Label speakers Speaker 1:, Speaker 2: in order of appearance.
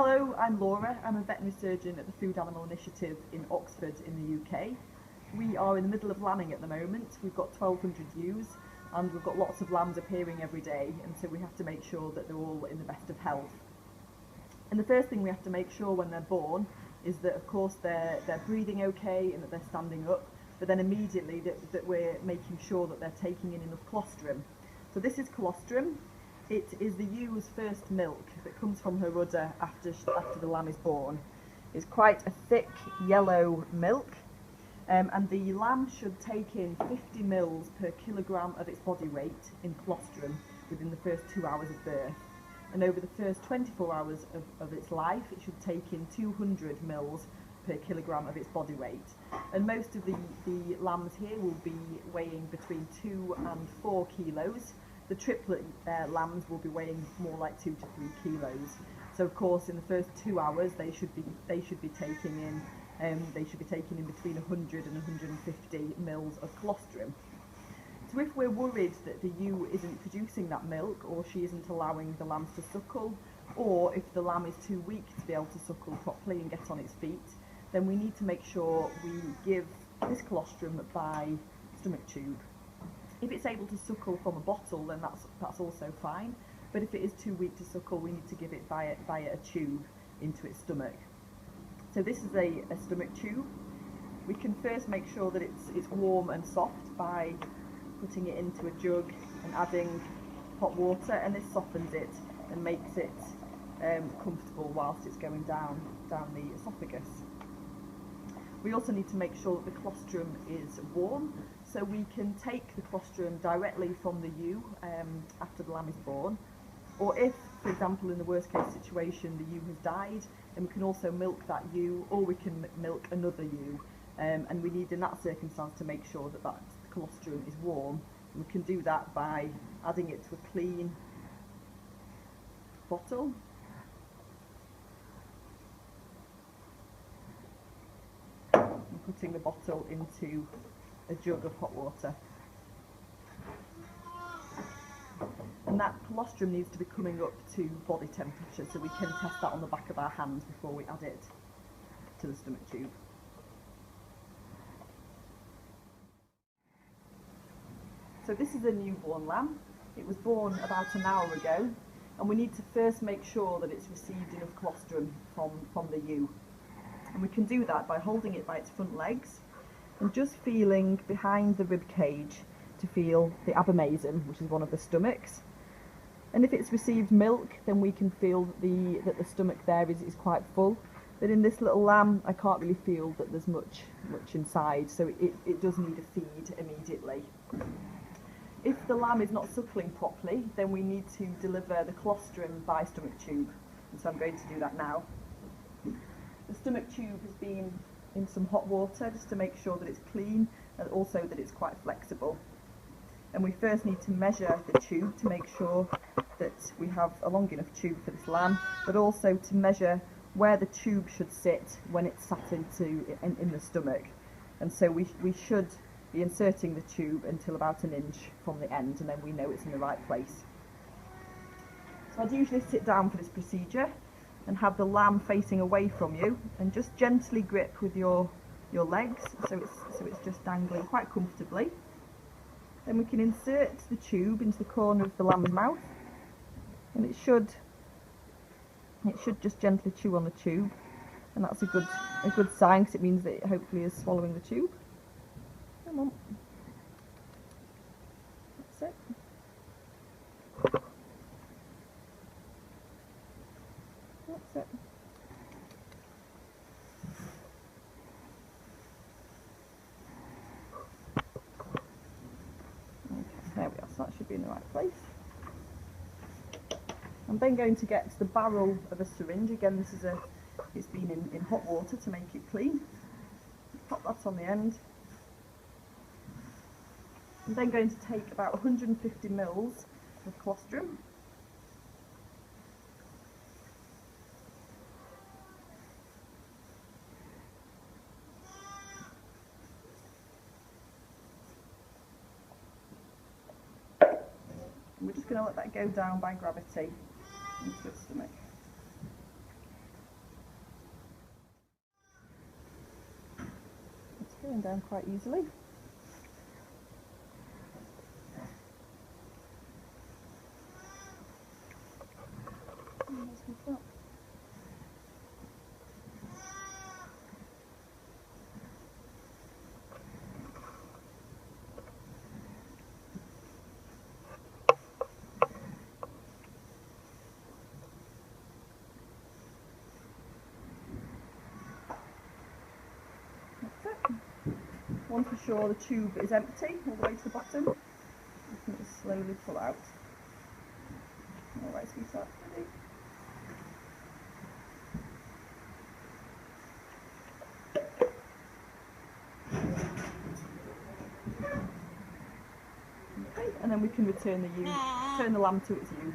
Speaker 1: Hello, I'm Laura. I'm a veterinary surgeon at the Food Animal Initiative in Oxford in the UK. We are in the middle of lambing at the moment. We've got 1,200 ewes and we've got lots of lambs appearing every day, and so we have to make sure that they're all in the best of health. And the first thing we have to make sure when they're born is that, of course, they're breathing okay and that they're standing up, but then immediately that we're making sure that they're taking in enough colostrum. So this is colostrum. It is the ewe's first milk that comes from her udder after the lamb is born. It's quite a thick yellow milk, and the lamb should take in 50 mils per kilogram of its body weight in colostrum within the first 2 hours of birth. And over the first 24 hours of its life, it should take in 200 mils per kilogram of its body weight. And most of the lambs here will be weighing between 2 and 4 kilos. The triplet lambs will be weighing more like 2 to 3 kilos. So of course, in the first 2 hours, they should be taking in between 100 and 150 mils of colostrum. So if we're worried that the ewe isn't producing that milk, or she isn't allowing the lambs to suckle, or if the lamb is too weak to be able to suckle properly and get on its feet, then we need to make sure we give this colostrum by stomach tube. If it's able to suckle from a bottle, then that's also fine, but if it is too weak to suckle, we need to give it via a tube into its stomach. So this is a stomach tube. We can first make sure that it's warm and soft by putting it into a jug and adding hot water, and this softens it and makes it comfortable whilst it's going down the esophagus. We also need to make sure that the colostrum is warm, so we can take the colostrum directly from the ewe after the lamb is born, or if, for example, in the worst case situation, the ewe has died, then we can also milk that ewe, or we can milk another ewe, and we need in that circumstance to make sure that that colostrum is warm. And we can do that by adding it to a clean bottle. Putting the bottle into a jug of hot water. And that colostrum needs to be coming up to body temperature, so we can test that on the back of our hand before we add it to the stomach tube. So this is a newborn lamb. It was born about an hour ago, and we need to first make sure that it's received enough colostrum from the ewe. And we can do that by holding it by its front legs and just feeling behind the rib cage to feel the abomasum, which is one of the stomachs. And if it's received milk, then we can feel that the stomach there is quite full. But in this little lamb, I can't really feel that there's much inside, so it does need a feed immediately. If the lamb is not suckling properly, then we need to deliver the colostrum by stomach tube. And so I'm going to do that now. The stomach tube has been in some hot water just to make sure that it's clean and also that it's quite flexible. And we first need to measure the tube to make sure that we have a long enough tube for this lamb, but also to measure where the tube should sit when it's sat in the stomach. And so we should be inserting the tube until about 1 inch from the end, and then we know it's in the right place. So I'd usually sit down for this procedure and have the lamb facing away from you, and just gently grip with your legs so it's just dangling quite comfortably. Then we can insert the tube into the corner of the lamb's mouth, and it should just gently chew on the tube, and that's a good sign, because it means that it hopefully is swallowing the tube. Come on. That's it. That's it. Okay, there we are, so that should be in the right place. I'm then going to get the barrel of a syringe. Again, it's been in hot water to make it clean. Pop that on the end. I'm then going to take about 150 mils of colostrum. And we're just going to let that go down by gravity into its stomach. going down quite easily. Once we're sure the tube is empty all the way to the bottom, you can just slowly pull out. Alright, sweetheart, ready? Okay, and then we can return the lamb to its ewe.